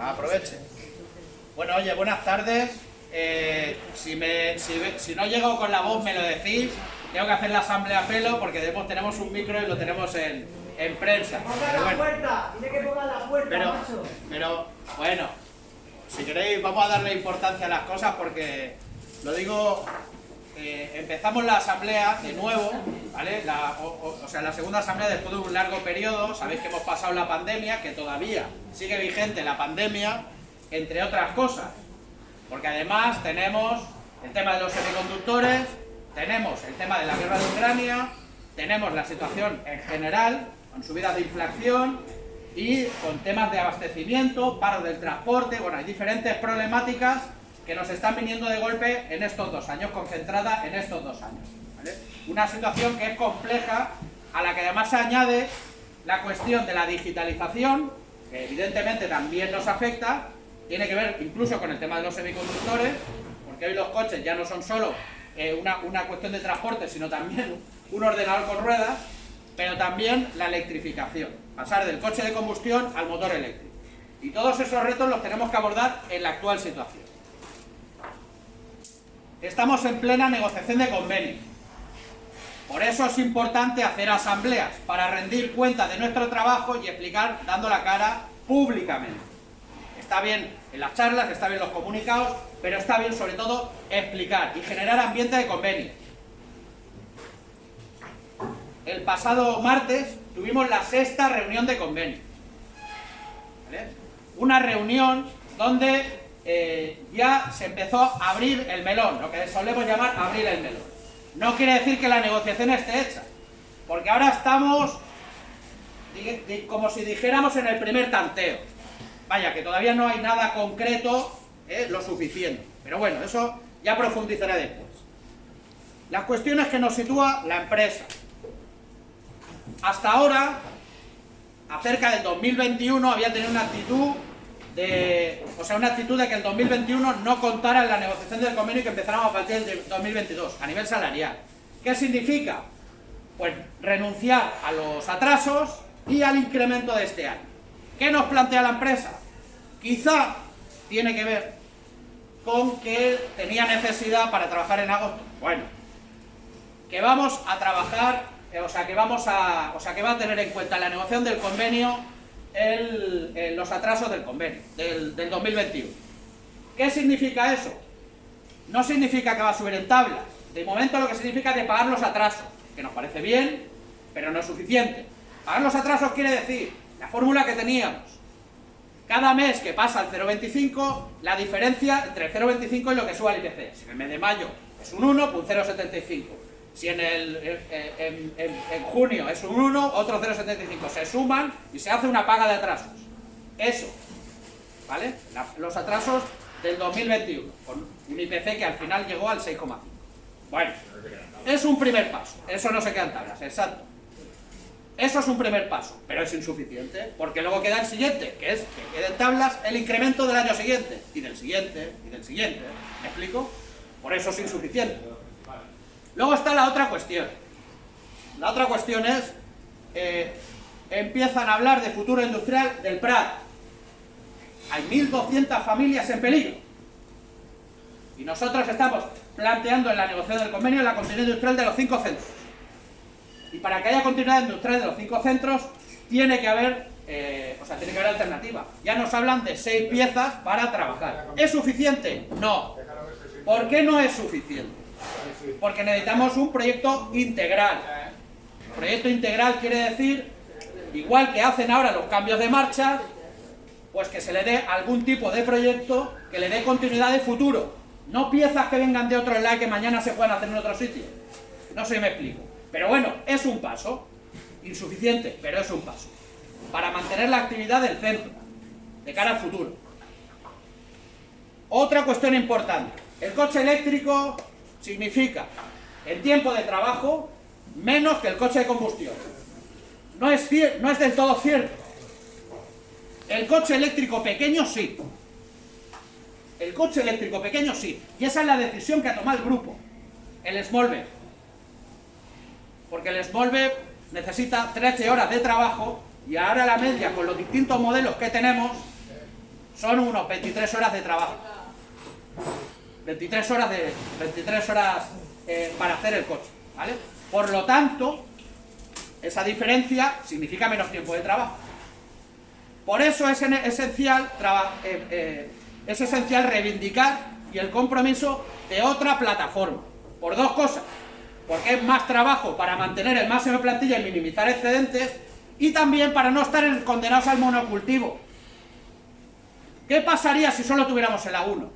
aproveche. Bueno, oye, buenas tardes. Si no llego con la voz me lo decís. Tengo que hacer la asamblea a pelo porque tenemos un micro y lo tenemos en prensa. Ponga la puerta, dile que ponga la puerta, macho. Pero, bueno, si queréis vamos a darle importancia a las cosas porque, lo digo, empezamos la asamblea de nuevo, ¿vale? O sea, la segunda asamblea después de un largo periodo. Sabéis que hemos pasado la pandemia, que todavía sigue vigente la pandemia, entre otras cosas. Porque además tenemos el tema de los semiconductores, tenemos el tema de la guerra de Ucrania, tenemos la situación en general, con subidas de inflación y con temas de abastecimiento, paro del transporte. Bueno, hay diferentes problemáticas que nos están viniendo de golpe en estos 2 años, concentrada en estos 2 años, ¿vale? Una situación que es compleja, a la que además se añade la cuestión de la digitalización, que evidentemente también nos afecta. Tiene que ver incluso con el tema de los semiconductores, porque hoy los coches ya no son solo una cuestión de transporte, sino también un ordenador con ruedas, pero también la electrificación, pasar del coche de combustión al motor eléctrico. Y todos esos retos los tenemos que abordar en la actual situación. Estamos en plena negociación de convenios. Por eso es importante hacer asambleas, para rendir cuenta de nuestro trabajo y explicar dando la cara públicamente. Está bien en las charlas, está bien los comunicados, pero está bien sobre todo explicar y generar ambiente de convenio. El pasado martes tuvimos la 6ª reunión de convenio, ¿vale? Una reunión donde ya se empezó a abrir el melón, lo que solemos llamar abrir el melón. No quiere decir que la negociación esté hecha, porque ahora estamos como si dijéramos en el primer tanteo. Vaya, que todavía no hay nada concreto, lo suficiente. Pero bueno, eso ya profundizaré después. Las cuestiones que nos sitúa la empresa. Hasta ahora, acerca del 2021, había tenido una actitud de que el 2021 no contara en la negociación del convenio y que empezáramos a partir del 2022, a nivel salarial. ¿Qué significa? Pues renunciar a los atrasos y al incremento de este año. ¿Qué nos plantea la empresa? Quizá tiene que ver con que tenía necesidad para trabajar en agosto. Bueno, que vamos a trabajar, que va a tener en cuenta en la negociación del convenio los atrasos del convenio, del 2021. ¿Qué significa eso? No significa que va a subir en tablas. De momento lo que significa es de pagar los atrasos, que nos parece bien, pero no es suficiente. Pagar los atrasos quiere decir la fórmula que teníamos. Cada mes que pasa el 0,25, la diferencia entre el 0,25 y lo que suba el IPC. Si en el mes de mayo es un 1, pues un 0,75. Si en junio es un 1, otro 0,75. Se suman y se hace una paga de atrasos. Eso, ¿vale? Los atrasos del 2021, con un IPC que al final llegó al 6,5. Bueno, es un primer paso. Eso no se queda en tablas, exacto. Eso es un primer paso, pero es insuficiente, porque luego queda el siguiente, que es que quede en tablas el incremento del año siguiente, y del siguiente, y del siguiente. ¿Me explico? Por eso es insuficiente. Luego está la otra cuestión. La otra cuestión es, empiezan a hablar de futuro industrial del Prat. Hay 1.200 familias en peligro. Y nosotros estamos planteando en la negociación del convenio la continuidad industrial de los 5 centros. Y para que haya continuidad industrial de los 5 centros, tiene que haber alternativa. Ya nos hablan de 6 piezas para trabajar. ¿Es suficiente? No. ¿Por qué no es suficiente? Porque necesitamos un proyecto integral. Proyecto integral quiere decir, igual que hacen ahora los cambios de marcha, pues que se le dé algún tipo de proyecto que le dé continuidad de futuro. No piezas que vengan de otro lado que mañana se puedan hacer en otro sitio. No sé si me explico. Pero bueno, es un paso, insuficiente, pero es un paso, para mantener la actividad del centro, de cara al futuro. Otra cuestión importante, el coche eléctrico significa, en tiempo de trabajo, menos que el coche de combustión. No es del todo cierto. El coche eléctrico pequeño sí. El coche eléctrico pequeño sí. Y esa es la decisión que ha tomado el grupo, el Smolver. Porque el Smolver necesita 13 horas de trabajo y ahora la media, con los distintos modelos que tenemos, son unos 23 horas de trabajo. 23 horas para hacer el coche, ¿vale? Por lo tanto, esa diferencia significa menos tiempo de trabajo. Por eso es esencial reivindicar y el compromiso de otra plataforma. Por dos cosas. Porque es más trabajo para mantener el máximo de plantilla y minimizar excedentes, y también para no estar condenados al monocultivo. ¿Qué pasaría si solo tuviéramos el A1?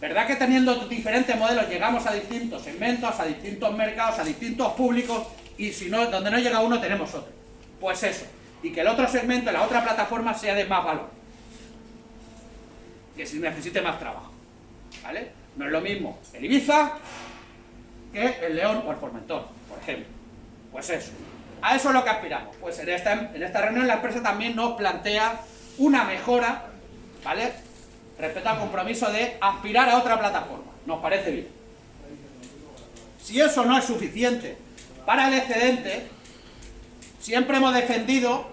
¿Verdad que teniendo diferentes modelos llegamos a distintos segmentos, a distintos mercados, a distintos públicos, y si no, donde no llega uno tenemos otro? Pues eso. Y que el otro segmento, la otra plataforma, sea de más valor, que si necesite más trabajo, ¿vale? No es lo mismo el Ibiza que el León o el Formentor, por ejemplo. Pues eso, a eso es lo que aspiramos. Pues en esta reunión la empresa también nos plantea una mejora, ¿vale?, respecto al compromiso de aspirar a otra plataforma. Nos parece bien. Si eso no es suficiente para el excedente, siempre hemos defendido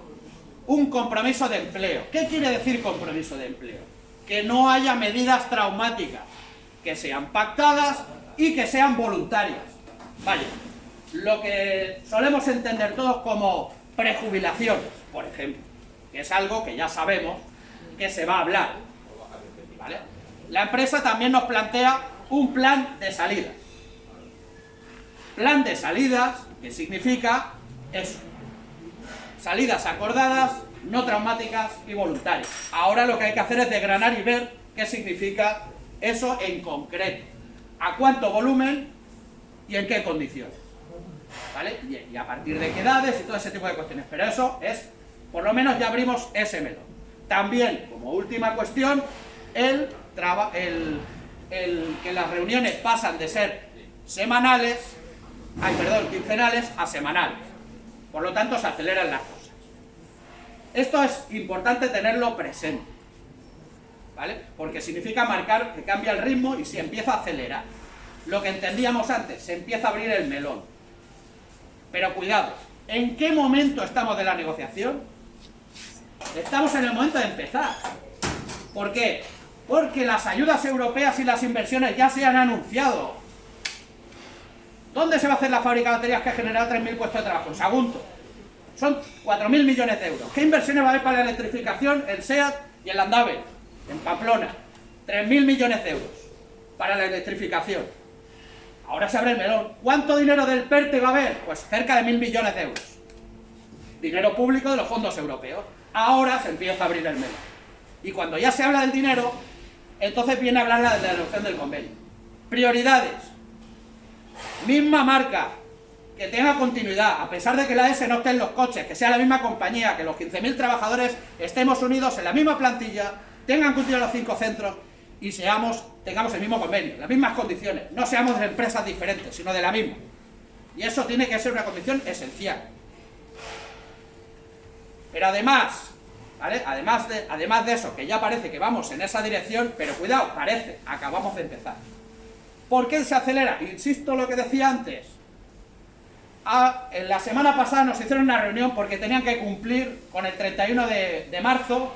un compromiso de empleo. ¿Qué quiere decir compromiso de empleo? Que no haya medidas traumáticas, que sean pactadas y que sean voluntarias. Vaya, lo que solemos entender todos como prejubilaciones, por ejemplo, que es algo que ya sabemos que se va a hablar, ¿vale? La empresa también nos plantea un plan de salidas. Plan de salidas, que significa eso: salidas acordadas, no traumáticas y voluntarias. Ahora lo que hay que hacer es desgranar y ver qué significa eso en concreto, a cuánto volumen y en qué condiciones, ¿vale? Y a partir de qué edades y todo ese tipo de cuestiones. Pero eso es, por lo menos ya abrimos ese melón. También, como última cuestión, que las reuniones pasan de ser quincenales a semanales. Por lo tanto, se aceleran las cosas. Esto es importante tenerlo presente, ¿vale? Porque significa marcar que cambia el ritmo y se empieza a acelerar. Lo que entendíamos antes, se empieza a abrir el melón. Pero cuidado, ¿en qué momento estamos de la negociación? Estamos en el momento de empezar. ¿Por qué? Porque las ayudas europeas y las inversiones ya se han anunciado. ¿Dónde se va a hacer la fábrica de baterías que ha generado 3.000 puestos de trabajo? En Sagunto. Son 4.000 millones de euros. ¿Qué inversiones va a haber para la electrificación? En SEAT y en Landave, en Pamplona. 3.000 millones de euros para la electrificación. Ahora se abre el melón. ¿Cuánto dinero del PERTE va a haber? Pues cerca de 1.000 millones de euros. Dinero público de los fondos europeos. Ahora se empieza a abrir el melón. Y cuando ya se habla del dinero, entonces viene a hablar la de la negociación del convenio. Prioridades. Misma marca, que tenga continuidad, a pesar de que la S no esté en los coches, que sea la misma compañía, que los 15.000 trabajadores estemos unidos en la misma plantilla, tengan continuidad los 5 centros y tengamos el mismo convenio, las mismas condiciones. No seamos de empresas diferentes, sino de la misma. Y eso tiene que ser una condición esencial. Pero además, ¿vale? Además de eso, que ya parece que vamos en esa dirección, pero cuidado, acabamos de empezar. ¿Por qué se acelera? Insisto lo que decía antes. En la semana pasada nos hicieron una reunión porque tenían que cumplir con el 31 de marzo,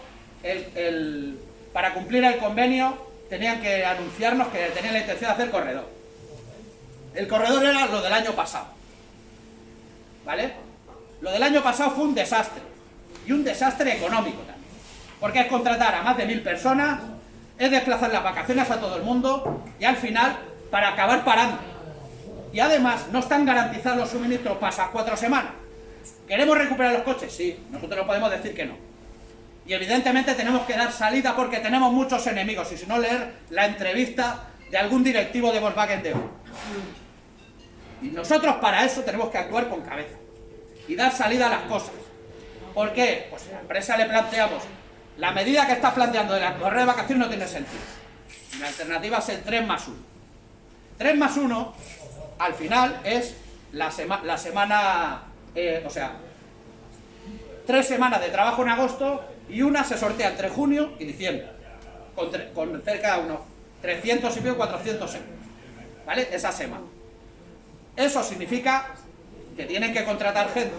para cumplir el convenio, tenían que anunciarnos que tenían la intención de hacer corredor. El corredor era lo del año pasado, ¿vale? Lo del año pasado fue un desastre, y un desastre económico también, porque es contratar a más de 1.000 personas, es desplazar las vacaciones a todo el mundo, y al final, para acabar parando. Y además, no están garantizados los suministros para esas 4 semanas. ¿Queremos recuperar los coches? Sí, nosotros no podemos decir que no. Y evidentemente tenemos que dar salida porque tenemos muchos enemigos, y si no, leer la entrevista de algún directivo de Volkswagen de hoy. Y nosotros para eso tenemos que actuar con cabeza y dar salida a las cosas. ¿Por qué? Pues a la empresa le planteamos, la medida que está planteando de la correa de vacaciones no tiene sentido. La alternativa es el 3+1. 3+1, al final, es la semana, 3 semanas de trabajo en agosto y una se sortea entre junio y diciembre, con cerca de unos 300 y pico, 400 euros, ¿vale? Esa semana. Eso significa que tienen que contratar gente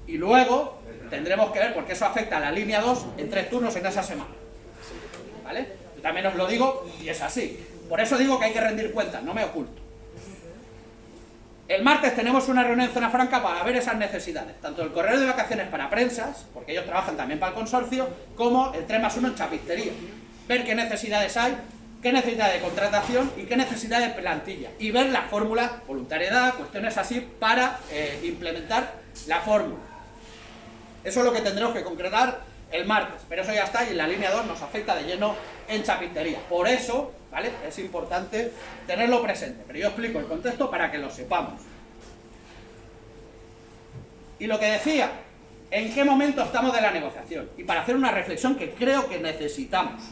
y luego tendremos que ver, porque eso afecta a la línea 2 en 3 turnos en esa semana. ¿vale? Yo también os lo digo y es así. Por eso digo que hay que rendir cuentas, no me oculto. El martes tenemos una reunión en Zona Franca para ver esas necesidades, tanto el correo de vacaciones para prensas, porque ellos trabajan también para el consorcio, como el 3+1 en chapistería. Ver qué necesidades hay, qué necesidad de contratación y qué necesidad de plantilla. Y ver las fórmulas, voluntariedad, cuestiones así, para implementar la fórmula. Eso es lo que tendremos que concretar el martes, pero eso ya está y en la línea 2 nos afecta de lleno en chapistería. Por eso, ¿vale?, es importante tenerlo presente, pero yo explico el contexto para que lo sepamos. Y lo que decía, ¿en qué momento estamos de la negociación? Y para hacer una reflexión que creo que necesitamos.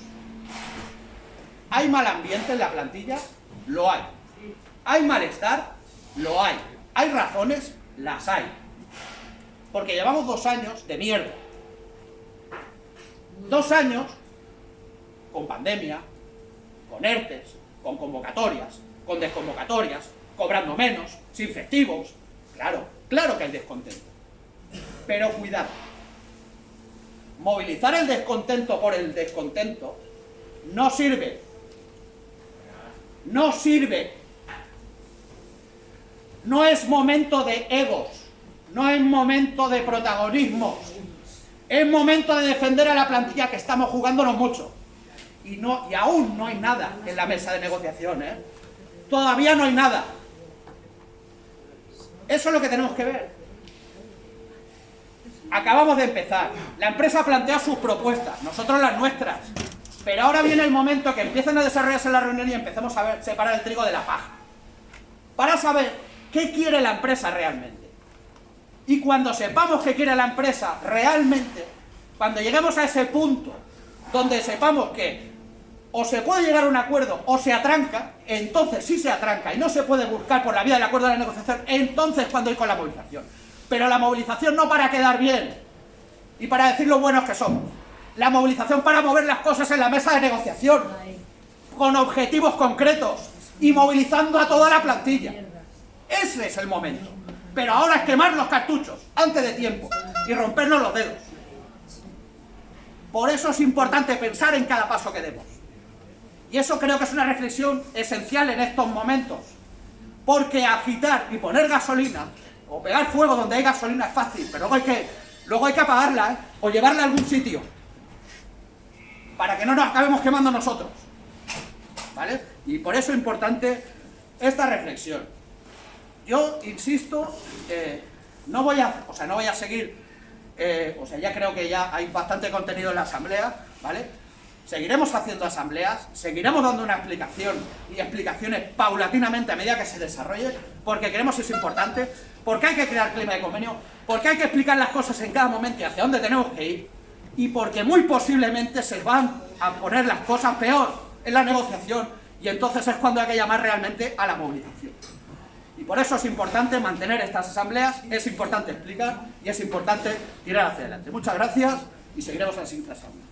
¿Hay mal ambiente en la plantilla? Lo hay. ¿Hay malestar? Lo hay. ¿Hay razones? Las hay. Porque llevamos 2 años de mierda. 2 años con pandemia, con ERTES, con convocatorias, con desconvocatorias, cobrando menos, sin festivos. Claro que hay descontento. Pero cuidado. Movilizar el descontento por el descontento no sirve. No sirve. No es momento de egos. No es momento de protagonismos. Es momento de defender a la plantilla, que estamos jugándonos mucho. Y aún no hay nada en la mesa de negociación, ¿eh? Todavía no hay nada. Eso es lo que tenemos que ver. Acabamos de empezar. La empresa plantea sus propuestas, nosotros las nuestras. Pero ahora viene el momento que empiecen a desarrollarse la reunión y empecemos a separar el trigo de la paja. Para saber qué quiere la empresa realmente. Y cuando sepamos qué quiere la empresa realmente, cuando lleguemos a ese punto donde sepamos que o se puede llegar a un acuerdo o se atranca, entonces sí se atranca y no se puede buscar por la vía del acuerdo de la negociación, entonces cuando hay con la movilización. Pero la movilización no para quedar bien y para decir lo buenos que somos. La movilización para mover las cosas en la mesa de negociación, con objetivos concretos y movilizando a toda la plantilla. Ese es el momento. Pero ahora es quemar los cartuchos antes de tiempo y rompernos los dedos. Por eso es importante pensar en cada paso que demos. Y eso creo que es una reflexión esencial en estos momentos. Porque agitar y poner gasolina, o pegar fuego donde hay gasolina es fácil, pero luego hay que apagarla, ¿eh?, o llevarla a algún sitio, para que no nos acabemos quemando nosotros. ¿Vale? Y por eso es importante esta reflexión. Yo insisto, no voy a seguir, ya creo que ya hay bastante contenido en la asamblea, ¿vale? Seguiremos haciendo asambleas, seguiremos dando una explicación y explicaciones paulatinamente a medida que se desarrolle, porque creemos que es importante, porque hay que crear clima de convenio, porque hay que explicar las cosas en cada momento y hacia dónde tenemos que ir, y porque muy posiblemente se van a poner las cosas peor en la negociación, y entonces es cuando hay que llamar realmente a la movilización. Y por eso es importante mantener estas asambleas, es importante explicar y es importante tirar hacia adelante. Muchas gracias y seguiremos en la siguiente asamblea.